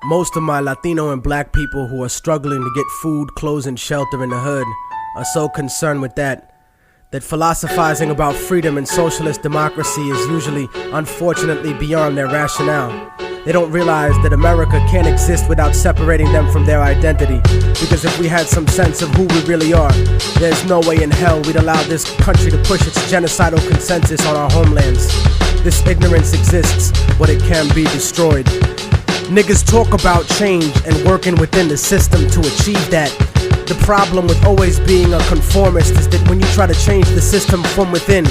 Most of my Latino and black people who are struggling to get food, clothes, and shelter in the hood are so concerned with that philosophizing about freedom and socialist democracy is usually, unfortunately, beyond their rationale. They don't realize that America can't exist without separating them from their identity. Because if we had some sense of who we really are, there's no way in hell we'd allow this country to push its genocidal consensus on our homelands. This ignorance exists, but it can be destroyed. Niggas talk about change and working within the system to achieve that. The problem with always being a conformist is that when you try to change the system from within,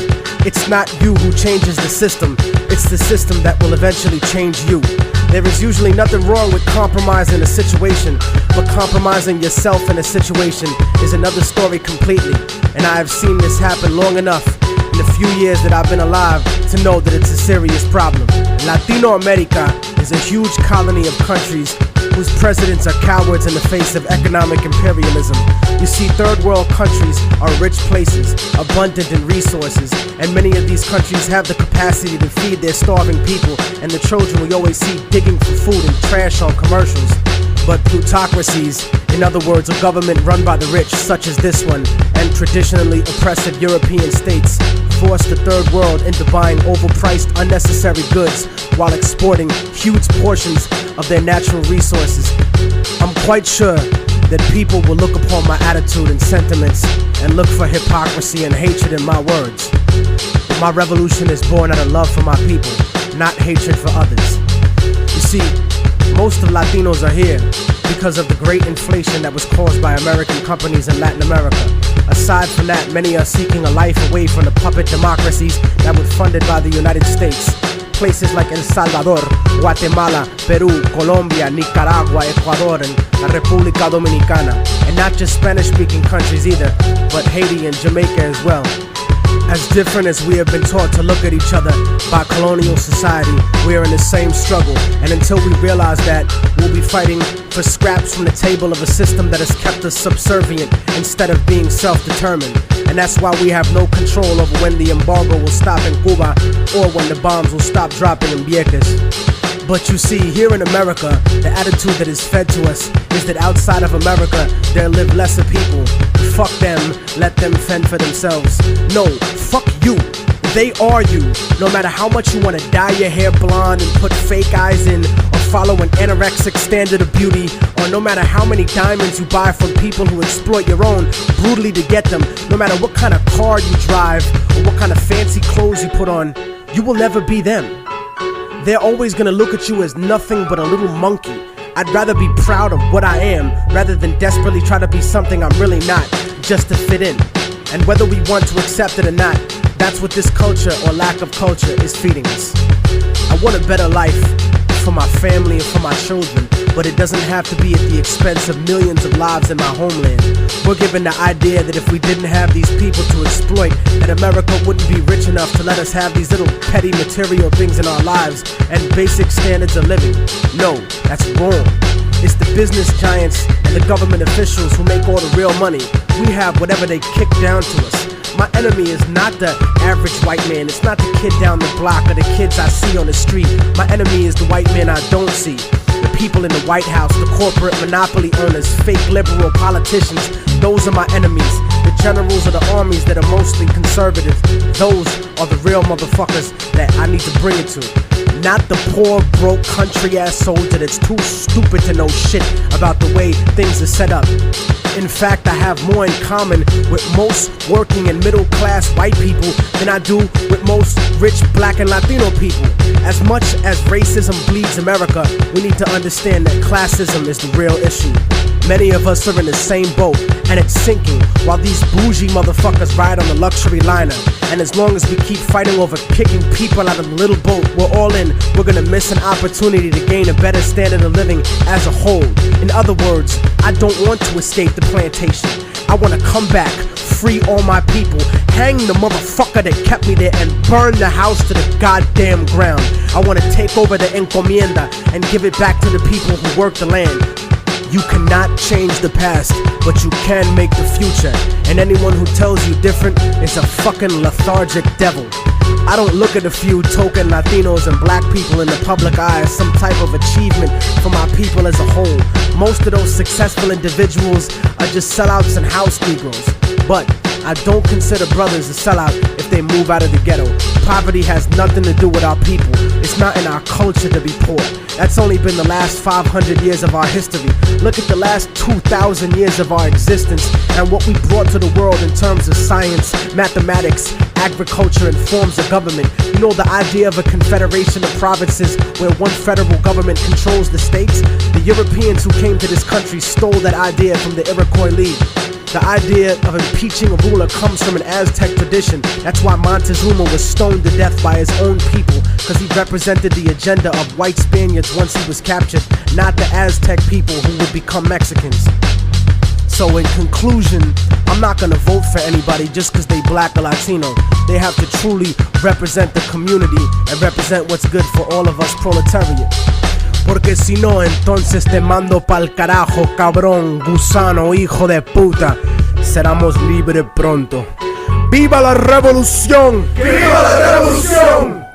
it's not you who changes the system, it's the system that will eventually change you. There is usually nothing wrong with compromising a situation, but compromising yourself in a situation is another story completely. And I have seen this happen long enough in the few years that I've been alive to know that it's a serious problem. Latino America is a huge colony of countries whose presidents are cowards in the face of economic imperialism. You see, third world countries are rich places, abundant in resources, and many of these countries have the capacity to feed their starving people and the children we always see digging for food and trash on commercials. But plutocracies, in other words, a government run by the rich, such as this one, and traditionally oppressive European states, force the third world into buying overpriced, unnecessary goods while exporting huge portions of their natural resources. I'm quite sure that people will look upon my attitude and sentiments and look for hypocrisy and hatred in my words. But my revolution is born out of love for my people, not hatred for others. You see, most of Latinos are here because of the great inflation that was caused by American companies in Latin America. Aside from that, many are seeking a life away from the puppet democracies that were funded by the United States. Places like El Salvador, Guatemala, Peru, Colombia, Nicaragua, Ecuador, and la República Dominicana. And not just Spanish-speaking countries either, but Haiti and Jamaica as well. As different as we have been taught to look at each other by colonial society, we are in the same struggle. And until we realize that, we'll be fighting for scraps from the table of a system that has kept us subservient instead of being self-determined. And that's why we have no control over when the embargo will stop in Cuba or when the bombs will stop dropping in Vieques. But you see, here in America, the attitude that is fed to us is that outside of America, there live lesser people. Fuck them, let them fend for themselves. No, fuck you. They are you. No matter how much you want to dye your hair blonde and put fake eyes in, or follow an anorexic standard of beauty, or no matter how many diamonds you buy from people who exploit your own brutally to get them, no matter what kind of car you drive, or what kind of fancy clothes you put on, you will never be them. They're always gonna look at you as nothing but a little monkey. I'd rather be proud of what I am rather than desperately try to be something I'm really not, just to fit in. And whether we want to accept it or not, that's what this culture or lack of culture is feeding us. I want a better life for my family and for my children, but it doesn't have to be at the expense of millions of lives in my homeland. We're given the idea that if we didn't have these people to exploit, that America wouldn't be rich enough to let us have these little petty material things in our lives and basic standards of living. No, that's wrong. It's the business giants and the government officials who make all the real money. We have whatever they kick down to us. My enemy is not the average white man. It's not the kid down the block or the kids I see on the street. My enemy is the white man I don't see. The people in the White House, the corporate monopoly owners, fake liberal politicians, those are my enemies. The generals of the armies that are mostly conservative, those are the real motherfuckers that I need to bring it to. Not the poor, broke, country-ass soldier that's too stupid to know shit about the way things are set up. In fact, I have more in common with most working and middle-class white people than I do with most rich black and Latino people. As much as racism bleeds America, we need to understand that classism is the real issue. Many of us are in the same boat, and it's sinking, while these bougie motherfuckers ride on the luxury liner. And as long as we keep fighting over kicking people out of the little boat we're all in, we're gonna miss an opportunity to gain a better standard of living as a whole. In other words, I don't want to escape the plantation. I want to come back, free all my people, hang the motherfucker that kept me there, and burn the house to the goddamn ground. I want to take over the encomienda and give it back to the people who work the land. You cannot change the past, but you can make the future. And anyone who tells you different is a fucking lethargic devil. I don't look at a few token Latinos and black people in the public eye as some type of achievement for my people as a whole. Most of those successful individuals are just sellouts and house Negroes. But I don't consider brothers a sellout if they move out of the ghetto. Poverty has nothing to do with our people. It's not in our culture to be poor. That's only been the last 500 years of our history. Look at the last 2,000 years of our existence and what we brought to the world in terms of science, mathematics, agriculture, and forms of government. You know, the idea of a confederation of provinces where one federal government controls the states? The Europeans who came to this country stole that idea from the Iroquois League. The idea of impeaching a ruler comes from an Aztec tradition. That's why Montezuma was stoned to death by his own people, because he represented the agenda of white Spaniards once he was captured, not the Aztec people who would become Mexicans. So in conclusion, I'm not gonna vote for anybody just because they black or Latino. They have to truly represent the community and represent what's good for all of us proletariat. Porque si no, entonces te mando pa'l carajo, cabrón, gusano, hijo de puta. Seramos libres pronto. ¡Viva la revolución! ¡Viva la revolución!